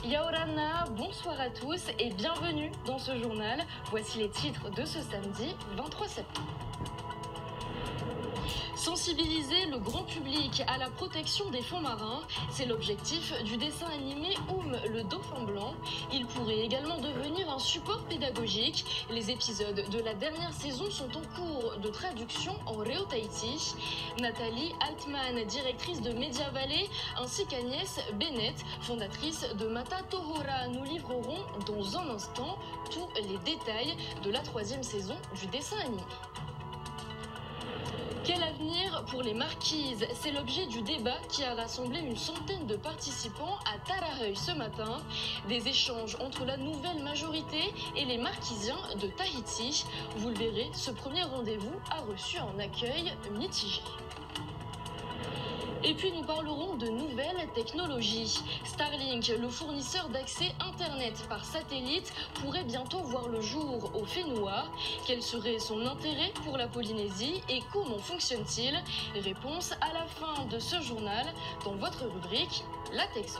Yaorana, bonsoir à tous et bienvenue dans ce journal. Voici les titres de ce samedi 23 septembre. Sensibiliser le grand public à la protection des fonds marins, c'est l'objectif du dessin animé le dauphin blanc. Il pourrait également devenir un support pédagogique. Les épisodes de la dernière saison sont en cours de traduction en Reo Tahiti. Nathalie Altman, directrice de Media Valley, ainsi qu'Agnès Bennett, fondatrice de Mata Tohora, nous livreront dans un instant tous les détails de la 3e saison du dessin animé. Quel avenir pour les marquises? C'est l'objet du débat qui a rassemblé une centaine de participants à Tarareuil ce matin. Des échanges entre la nouvelle majorité et les marquisiens de Tahiti. Vous le verrez, ce premier rendez-vous a reçu un accueil mitigé. Et puis nous parlerons de nouvelles technologies. Starlink, le fournisseur d'accès Internet par satellite, pourrait bientôt voir le jour au Fénois. Quel serait son intérêt pour la Polynésie et comment fonctionne-t-il? Réponse à la fin de ce journal dans votre rubrique La Texo.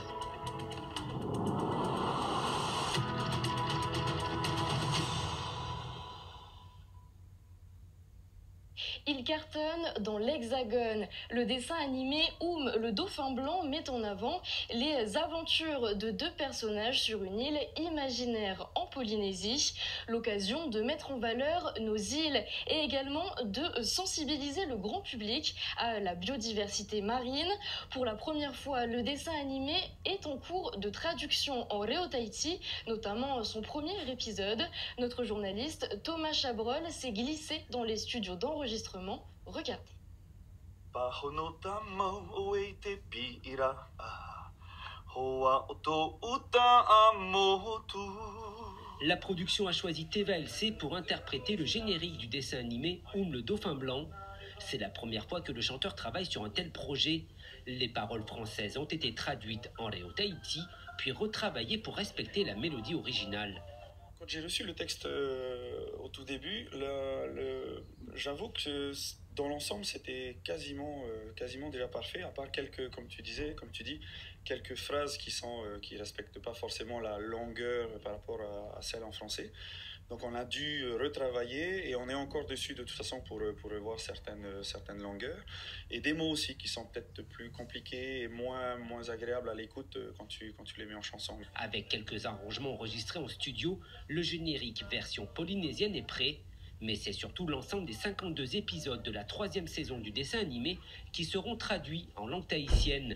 Il cartonne dans l'Hexagone. Le dessin animé le dauphin blanc met en avant les aventures de 2 personnages sur une île imaginaire en Polynésie. L'occasion de mettre en valeur nos îles et également de sensibiliser le grand public à la biodiversité marine. Pour la première fois, le dessin animé est en cours de traduction en Reo Tahiti, notamment son premier épisode. Notre journaliste Thomas Chabrol s'est glissé dans les studios d'enregistrement. Regardez. La production a choisi TVLC pour interpréter le générique du dessin animé le dauphin blanc. C'est la première fois que le chanteur travaille sur un tel projet. Les paroles françaises ont été traduites en Reo Tahiti, puis retravaillées pour respecter la mélodie originale. Quand j'ai reçu le texte au tout début, j'avoue que dans l'ensemble, c'était quasiment déjà parfait, à part quelques, comme tu dis, quelques phrases qui respectent pas forcément la longueur par rapport à celle en français. Donc on a dû retravailler et on est encore dessus de toute façon pour revoir certaines longueurs. Et des mots aussi qui sont peut-être plus compliqués et moins agréables à l'écoute quand tu les mets en chanson. Avec quelques arrangements enregistrés en studio, le générique version polynésienne est prêt. Mais c'est surtout l'ensemble des 52 épisodes de la 3e saison du dessin animé qui seront traduits en langue tahitienne.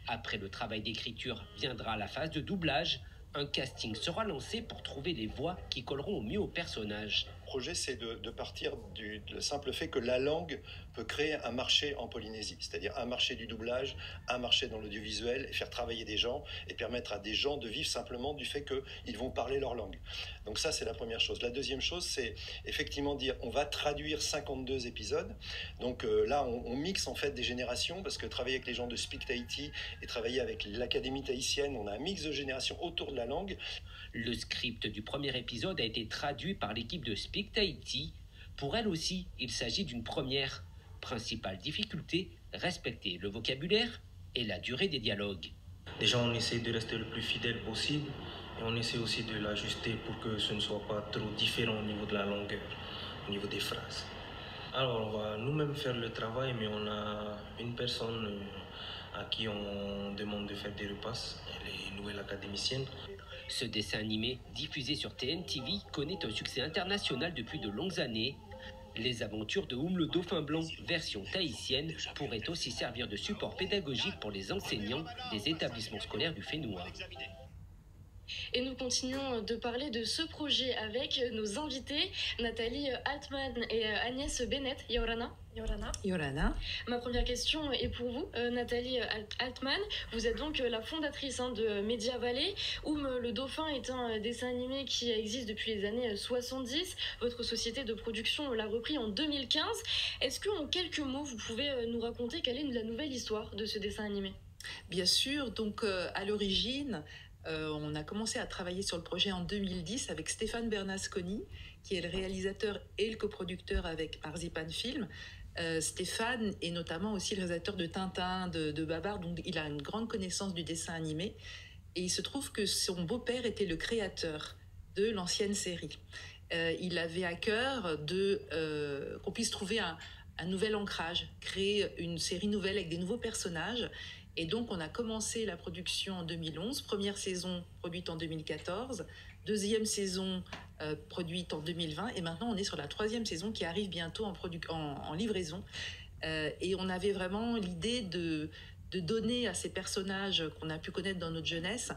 Après le travail d'écriture viendra la phase de doublage. Un casting sera lancé pour trouver les voix qui colleront au mieux au personnage. Le projet, c'est de partir du simple fait que la langue peut créer un marché en Polynésie, c'est-à-dire un marché du doublage, un marché dans l'audiovisuel, et faire travailler des gens et permettre à des gens de vivre simplement du fait qu'ils vont parler leur langue. Donc ça, c'est la première chose. La deuxième chose, c'est effectivement dire on va traduire 52 épisodes. Donc là, on mixe en fait des générations, parce que travailler avec les gens de Speak Tahiti et travailler avec l'Académie tahitienne, on a un mix de générations autour de la langue. Le script du premier épisode a été traduit par l'équipe de Speak Tahiti. Pour elle aussi, il s'agit d'une première. Principale difficulté, respecter le vocabulaire et la durée des dialogues. Déjà, on essaie de rester le plus fidèle possible et on essaie aussi de l'ajuster pour que ce ne soit pas trop différent au niveau de la longueur, au niveau des phrases. Alors, on va nous-mêmes faire le travail, mais on a une personne à qui on demande de faire des repasses. Elle est nouvelle académicienne. Ce dessin animé, diffusé sur TNTV, connaît un succès international depuis de longues années. Les aventures de le dauphin blanc, version tahitienne, pourraient aussi servir de support pédagogique pour les enseignants des établissements scolaires du Fénois. Et nous continuons de parler de ce projet avec nos invités, Nathalie Altman et Agnès Bennett. Yaorana. Yorana. Ma première question est pour vous, Nathalie Altman. Vous êtes donc la fondatrice de Media Valley, où le dauphin est un dessin animé qui existe depuis les années 70. Votre société de production l'a repris en 2015. Est-ce qu'en quelques mots, vous pouvez nous raconter quelle est la nouvelle histoire de ce dessin animé? Bien sûr, donc à l'origine, on a commencé à travailler sur le projet en 2010 avec Stéphane Bernasconi, qui est le réalisateur et le coproducteur avec Marzipan Film. Stéphane est notamment aussi le réalisateur de Tintin, de Babar, donc il a une grande connaissance du dessin animé. Et il se trouve que son beau-père était le créateur de l'ancienne série. Il avait à cœur qu'on puisse trouver un nouvel ancrage, créer une série nouvelle avec des nouveaux personnages. Et donc, on a commencé la production en 2011, première saison produite en 2014, deuxième saison produite en 2020, et maintenant on est sur la troisième saison qui arrive bientôt en livraison. Et on avait vraiment l'idée de donner à ces personnages qu'on a pu connaître dans notre jeunesse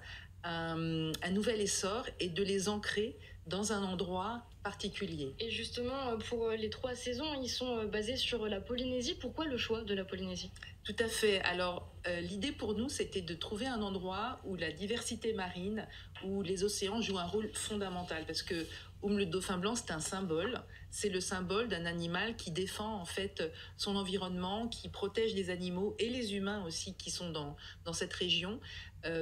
un nouvel essor et de les ancrer dans un endroit particulier. Et justement, pour les 3 saisons, ils sont basés sur la Polynésie. Pourquoi le choix de la Polynésie ? Tout à fait. Alors, l'idée pour nous, c'était de trouver un endroit où la diversité marine, où les océans jouent un rôle fondamental. Parce que le dauphin blanc, c'est un symbole. C'est le symbole d'un animal qui défend en fait son environnement, qui protège les animaux et les humains aussi qui sont dans cette région.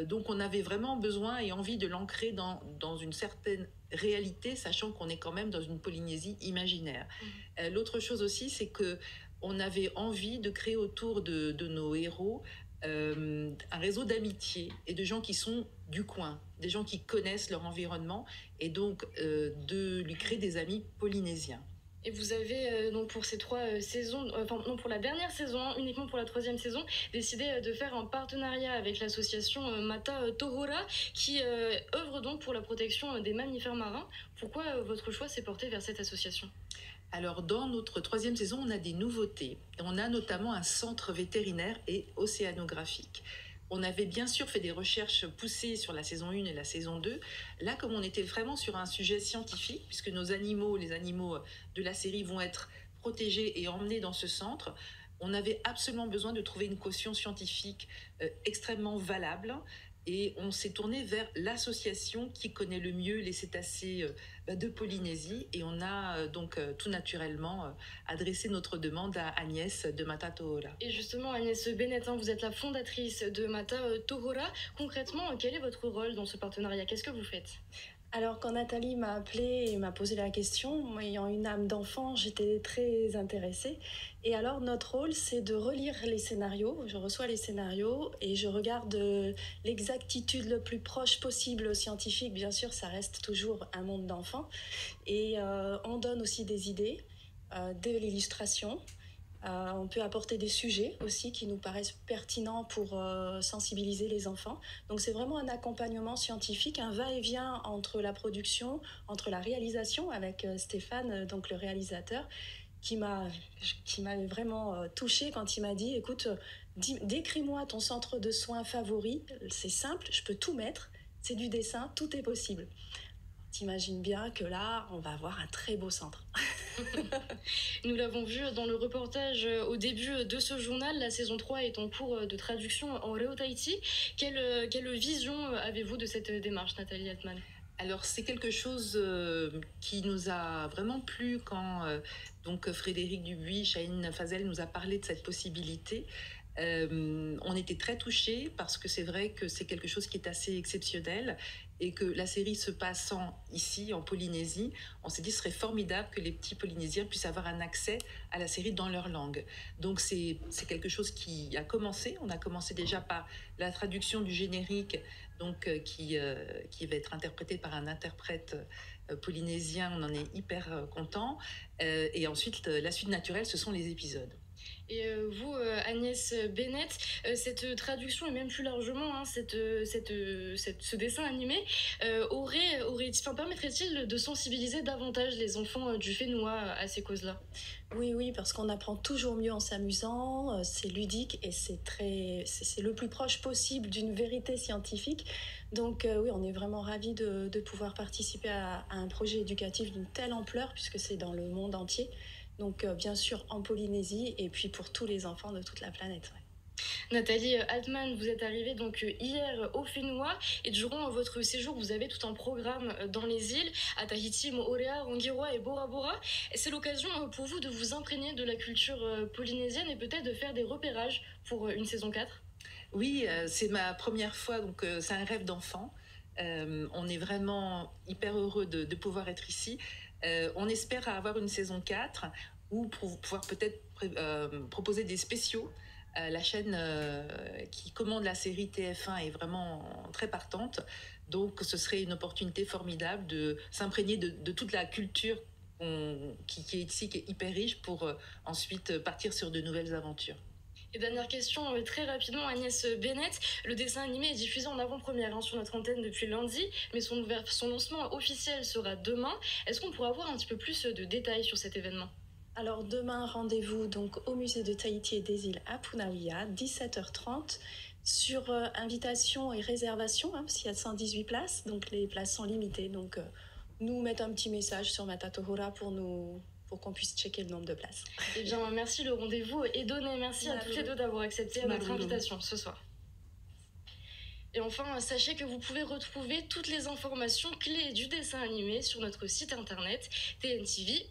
Donc, on avait vraiment besoin et envie de l'ancrer dans une certaine réalité, sachant qu'on est quand même dans une Polynésie imaginaire. L'autre chose aussi, c'est que on avait envie de créer autour de nos héros un réseau d'amitié et de gens qui sont du coin, des gens qui connaissent leur environnement et donc de lui créer des amis polynésiens. Et vous avez donc pour ces 3 saisons, non pour la dernière saison, uniquement pour la 3e saison, décidé de faire un partenariat avec l'association Mata Tohora qui œuvre donc pour la protection des mammifères marins. Pourquoi votre choix s'est porté vers cette association ? Alors, dans notre 3e saison, on a des nouveautés. On a notamment un centre vétérinaire et océanographique. On avait bien sûr fait des recherches poussées sur la saison 1 et la saison 2. Là, comme on était vraiment sur un sujet scientifique, puisque les animaux de la série vont être protégés et emmenés dans ce centre, on avait absolument besoin de trouver une caution scientifique extrêmement valable. Et on s'est tourné vers l'association qui connaît le mieux les cétacés de Polynésie. Et on a donc tout naturellement adressé notre demande à Agnès de Mata Tohora. Et justement, Agnès Bennett, vous êtes la fondatrice de Mata Tohora. Concrètement, quel est votre rôle dans ce partenariat ? Qu'est-ce que vous faites ? Alors, quand Nathalie m'a appelée et m'a posé la question, moi, ayant une âme d'enfant, j'étais très intéressée. Et alors, notre rôle, c'est de relire les scénarios. Je reçois les scénarios et je regarde l'exactitude le plus proche possible scientifique. Bien sûr, ça reste toujours un monde d'enfants. Et on donne aussi des idées, de l'illustration. On peut apporter des sujets aussi qui nous paraissent pertinents pour sensibiliser les enfants. Donc c'est vraiment un accompagnement scientifique, un va-et-vient entre la production, entre la réalisation avec Stéphane, donc le réalisateur, qui m'a vraiment touchée quand il m'a dit « Écoute, décris-moi ton centre de soins favori, c'est simple, je peux tout mettre, c'est du dessin, tout est possible ». T'imagines bien que là, on va avoir un très beau centre. Nous l'avons vu dans le reportage au début de ce journal, la saison 3 est en cours de traduction en Reo Tahiti. Quelle vision avez-vous de cette démarche, Nathalie Altman ? Alors, c'est quelque chose qui nous a vraiment plu quand donc Frédéric Dubuis, Chahine Fazel nous a parlé de cette possibilité. On était très touchés parce que c'est vrai que c'est quelque chose qui est assez exceptionnel et que la série se passant ici en Polynésie, on s'est dit ce serait formidable que les petits Polynésiens puissent avoir un accès à la série dans leur langue. Donc c'est quelque chose qui a commencé. On a commencé déjà par la traduction du générique, donc qui va être interprété par un interprète polynésien. On en est hyper content. Et ensuite, la suite naturelle, ce sont les épisodes. Et vous, Agnès Bennett, cette traduction et même plus largement ce dessin animé permettrait-il de sensibiliser davantage les enfants du Fénois à ces causes-là ? Oui, parce qu'on apprend toujours mieux en s'amusant, c'est ludique et c'est le plus proche possible d'une vérité scientifique. Donc oui, on est vraiment ravis de pouvoir participer à un projet éducatif d'une telle ampleur puisque c'est dans le monde entier. Donc bien sûr en Polynésie et puis pour tous les enfants de toute la planète. Ouais. Nathalie Altman, vous êtes arrivée donc hier au Fénois et durant votre séjour, vous avez tout un programme dans les îles, à Tahiti, Moorea, Rongiroa et Bora Bora. C'est l'occasion pour vous de vous imprégner de la culture polynésienne et peut-être de faire des repérages pour une saison 4 ? Oui, c'est ma première fois, donc c'est un rêve d'enfant. On est vraiment hyper heureux de pouvoir être ici. On espère avoir une saison 4 ou pour pouvoir peut-être proposer des spéciaux La chaîne qui commande la série TF1 est vraiment très partante. Donc, ce serait une opportunité formidable de s'imprégner de toute la culture qui est ici, qui est hyper riche, pour ensuite partir sur de nouvelles aventures. Et dernière question, très rapidement, Agnès Bennett. Le dessin animé est diffusé en avant-première sur notre antenne depuis lundi, mais son lancement officiel sera demain. Est-ce qu'on pourra avoir un petit peu plus de détails sur cet événement ? Alors demain, rendez-vous donc au musée de Tahiti et des îles à Punaouia, 17h30, sur invitation et réservation, parce qu'il y a 118 places, donc les places sont limitées. Donc nous mettre un petit message sur Matatohora pour qu'on puisse checker le nombre de places. Eh bien, merci, le rendez-vous est donné. Merci à toutes les deux d'avoir accepté notre invitation ce soir. Et enfin, sachez que vous pouvez retrouver toutes les informations clés du dessin animé sur notre site internet tntv.pf.